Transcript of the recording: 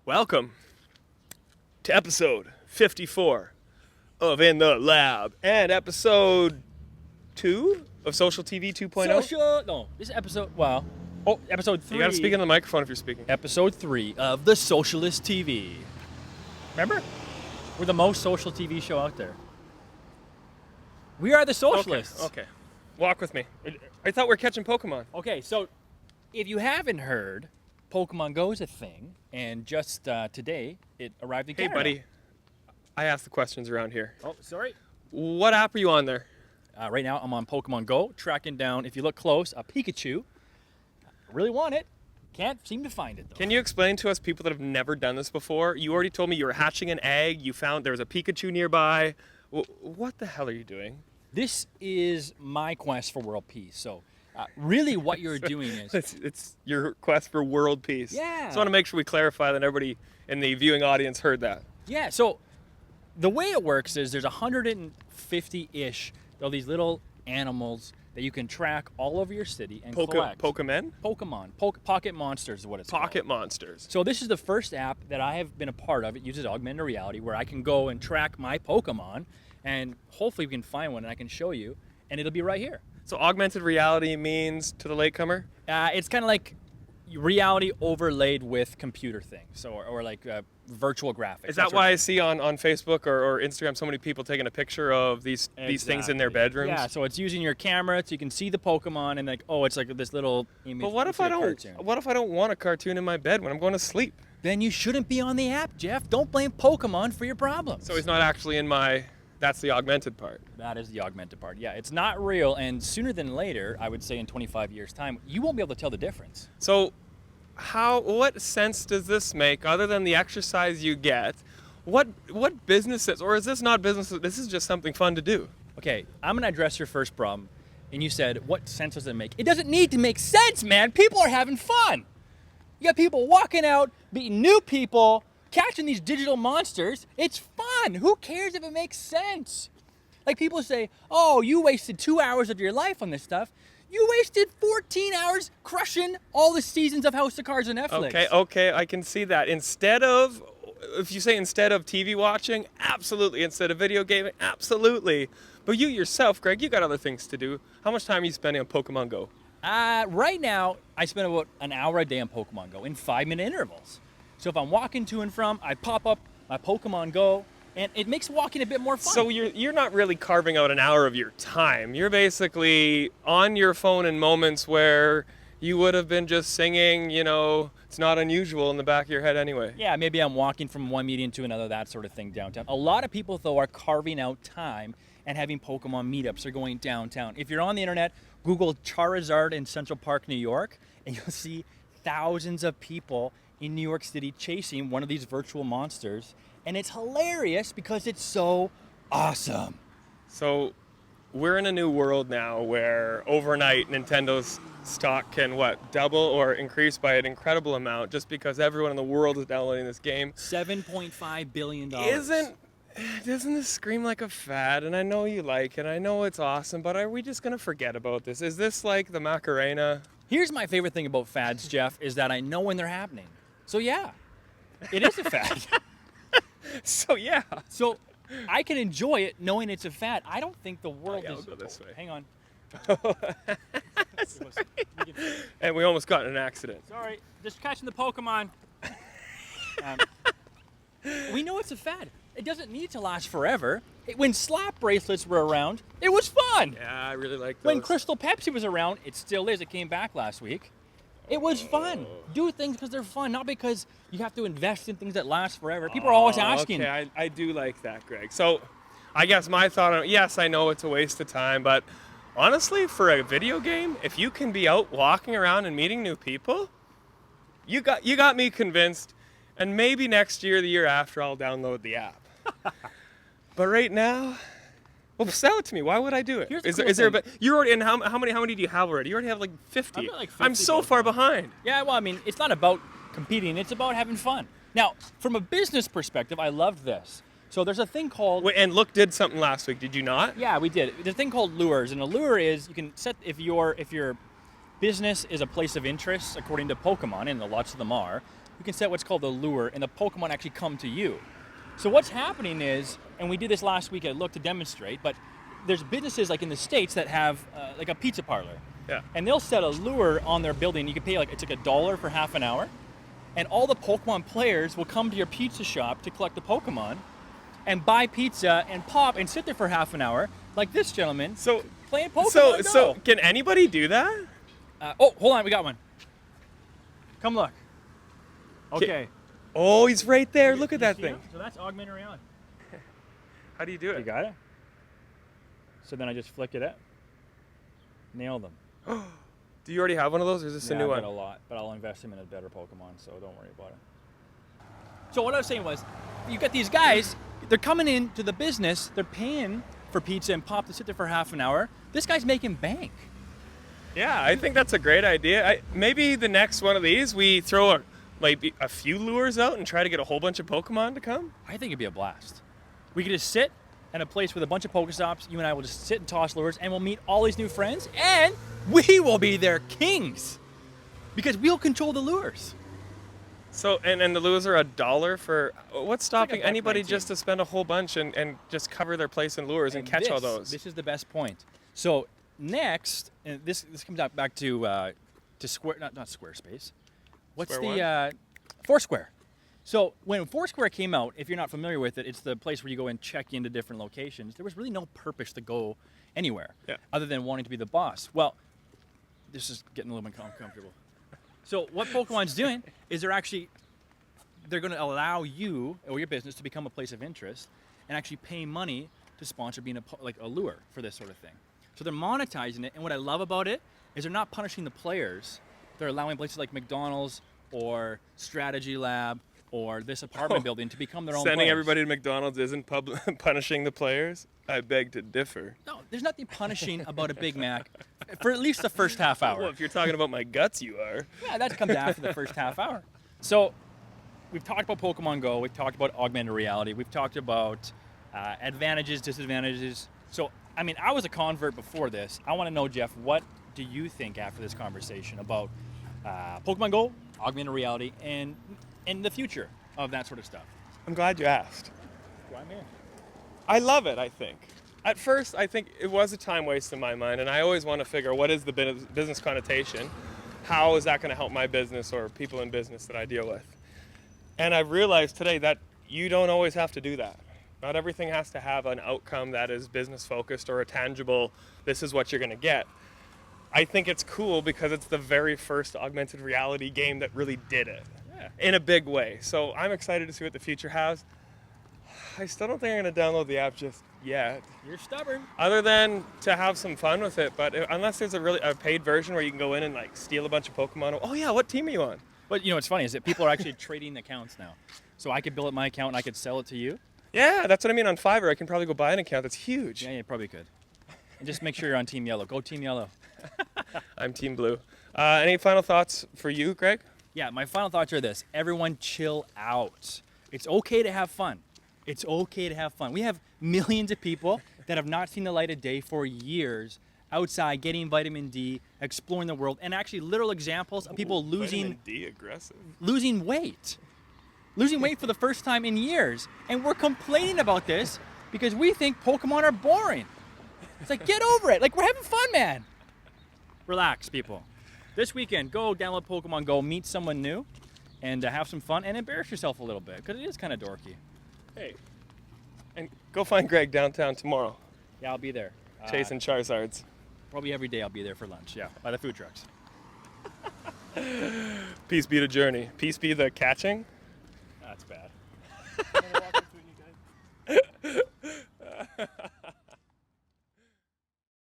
Welcome to episode 54 of In the Lab and episode 2 of Social TV 2.0. No, this is episode, episode 3. You gotta speak in the microphone if you're speaking. Episode 3 of the Socialist TV. Remember? We're the most social TV show out there. We are the Socialists. Okay. Walk with me. I thought we were catching Pokemon. Okay, so if you haven't heard, Pokemon Go is a thing, and just today it arrived in Hey, Canada. buddy. I ask the questions around here. Oh, sorry. What app are you on there? Right now I'm on Pokemon Go, tracking down, if you look close, a Pikachu. I really want it. Can't seem to find it, though. Can you explain to us, people that have never done this before? You already told me you were hatching an egg. You found there was a Pikachu nearby. What the hell are you doing? This is my quest for world peace. So really what you're doing is... It's your quest for world peace. Yeah. Just want to make sure we clarify that everybody in the viewing audience heard that. Yeah, so the way it works is there's 150-ish of these little animals that you can track all over your city and collect. Pokemon? Pocket Monsters is what it's called. Pocket Monsters. So this is the first app that I have been a part of. It uses augmented reality where I can go and track my Pokemon, and hopefully we can find one and I can show you, and it'll be right here. So augmented reality means, to the latecomer? It's kind of like reality overlaid with computer things, or like virtual graphics. Is that why I see on Facebook or Instagram so many people taking a picture of these things in their bedrooms? Yeah, so it's using your camera so you can see the Pokemon and like, oh, it's like this little image. But what if I don't want a cartoon in my bed when I'm going to sleep? Then you shouldn't be on the app, Jeff. Don't blame Pokemon for your problems. So he's not actually in my... That's the augmented part. That is the augmented part. Yeah, it's not real, and sooner than later, I would say in 25 years' time, you won't be able to tell the difference. So what sense does this make other than the exercise you get? What businesses, or is this not business, this is just something fun to do? Okay, I'm going to address your first problem, and you said, what sense does it make? It doesn't need to make sense, man. People are having fun. You got people walking out, meeting new people, catching these digital monsters. It's fun. Who cares if it makes sense? Like people say, oh, you wasted 2 hours of your life on this stuff. You wasted 14 hours crushing all the seasons of House of Cards on Netflix. Okay, I can see that. Instead of TV watching, absolutely. Instead of video gaming, absolutely. But you yourself, Greg, you got other things to do. How much time are you spending on Pokemon Go? Right now, I spend about an hour a day on Pokemon Go in 5-minute intervals. So if I'm walking to and from, I pop up my Pokemon Go, and it makes walking a bit more fun. So you're not really carving out an hour of your time. You're basically on your phone in moments where you would have been just singing, it's not unusual in the back of your head anyway. Yeah, maybe I'm walking from one meeting to another, that sort of thing downtown. A lot of people, though, are carving out time and having Pokemon meetups or going downtown. If you're on the internet, Google Charizard in Central Park, New York, and you'll see thousands of people in New York City chasing one of these virtual monsters, and it's hilarious because it's so awesome. So we're in a new world now where overnight Nintendo's stock can double or increase by an incredible amount just because everyone in the world is downloading this game. $7.5 billion. Doesn't this scream like a fad? And I know you like it, I know it's awesome, but are we just gonna forget about this? Is this like the Macarena? Here's my favorite thing about fads, Jeff, is that I know when they're happening. So yeah, it is a fad. So yeah. So I can enjoy it knowing it's a fad. I don't think the world I'll is... go this way. Hang on. And we almost got in an accident. Sorry, just catching the Pokemon. We know it's a fad. It doesn't need to last forever. When slap bracelets were around, it was fun. Yeah, I really like those. When Crystal Pepsi was around, it still is. It came back last week. It was fun. Do things because they're fun, not because you have to invest in things that last forever. People are always asking. Okay, I do like that, Greg. So I guess my thought on it, yes, I know it's a waste of time, but honestly, for a video game, if you can be out walking around and meeting new people, you got me convinced. And maybe next year, the year after, I'll download the app. But right now, well, sell it to me. Why would I do it? Here's Is the there cool a bit? You're already, and how many do you have already? You already have like 50. I've got like 50 I'm so Pokemon. far behind. Yeah, well, I mean, it's not about competing. It's about having fun. Now, from a business perspective, I love this. So there's a thing called... Wait, and Look did something last week. Did you not? Yeah, we did. There's a thing called lures, and a lure is you can set if your business is a place of interest according to Pokemon, and lots of them are. we can set what's called the lure, and the Pokemon actually come to you. So what's happening is, and we did this last week at Look to demonstrate, but there's businesses like in the States that have like a pizza parlor. Yeah. And they'll set a lure on their building. You can pay it's like $1 for half an hour. And all the Pokemon players will come to your pizza shop to collect the Pokemon and buy pizza and pop and sit there for half an hour, like this gentleman, So, playing Pokemon so Go. can anybody do that? Oh, hold on, we got one. Come look. Okay. Oh, he's right there. Look at You that see thing. him? So that's augmented reality. How do you do You it? got it? So then I just flick it up. Nailed them. Do you already have one of those, or is this a new I've one? got a lot, but I'll invest him in a better Pokemon, so don't worry about it. So what I was saying was, you got these guys, they're coming into the business, they're paying for pizza and pop to sit there for half an hour. This guy's making bank. Yeah, I think that's a great idea. Maybe the next one of these, we throw maybe a few lures out and try to get a whole bunch of Pokemon to come. I think it'd be a blast. We could just sit at a place with a bunch of Pokestops. You and I will just sit and toss lures, and we'll meet all these new friends, and we will be their kings because we'll control the lures. So, and the lures are $1 for. What's stopping bet anybody 19. just to spend a whole bunch and just cover their place in lures and catch all those? This is the best point. So next, and this comes out back to Square, not Squarespace. What's Square Foursquare. So when Foursquare came out, if you're not familiar with it, it's the place where you go and check into different locations. There was really no purpose to go anywhere other than wanting to be the boss. Well, this is getting a little bit uncomfortable. So what Pokemon's doing is they're going to allow you or your business to become a place of interest and actually pay money to sponsor being a lure for this sort of thing. So they're monetizing it, and what I love about it is they're not punishing the players. They're allowing places like McDonald's or Strategy Lab or this apartment building to become their own Sending players. everybody to McDonald's isn't punishing the players? I beg to differ. No, there's nothing punishing about a Big Mac for at least the first half hour. Well, if you're talking about my guts, you are. Yeah, that comes after the first half hour. So we've talked about Pokemon Go. We've talked about augmented reality. We've talked about advantages, disadvantages. So, I mean, I was a convert before this. I want to know, Jeff, what do you think after this conversation about Pokemon Go, augmented reality, and the future of that sort of stuff? I'm glad you asked. Well, I'm here. I love it, I think. At first, I think it was a time waste in my mind, and I always want to figure what is the business connotation? How is that going to help my business or people in business that I deal with? And I've realized today that you don't always have to do that. Not everything has to have an outcome that is business focused or a tangible, this is what you're going to get. I think it's cool because it's the very first augmented reality game that really did it in a big way. So I'm excited to see what the future has. I still don't think I'm going to download the app just yet. You're stubborn. Other than to have some fun with it, but unless there's a paid version where you can go in and like steal a bunch of Pokemon. Oh yeah, what team are you on? But you know what's funny is that people are actually trading accounts now. So I could build up my account and I could sell it to you. Yeah, that's what I mean. On Fiverr, I can probably go buy an account that's huge. Yeah, you probably could. And just make sure you're on Team Yellow. Go Team Yellow. I'm Team Blue. Any final thoughts for you, Greg? Yeah, my final thoughts are this. Everyone chill out. It's okay to have fun. It's okay to have fun. We have millions of people that have not seen the light of day for years outside getting vitamin D, exploring the world, and actually literal examples of people Vitamin D aggressive. losing weight. Losing weight for the first time in years. And we're complaining about this because we think Pokemon are boring. It's like, get over it. Like, we're having fun, man. Relax, people. This weekend, go download Pokemon Go, meet someone new, and have some fun, and embarrass yourself a little bit, because it is kind of dorky. Hey, and go find Greg downtown tomorrow, Yeah, I'll be there. chasing Charizards. Probably every day I'll be there for lunch, yeah, by the food trucks. Peace be the journey. Peace be the catching. That's bad.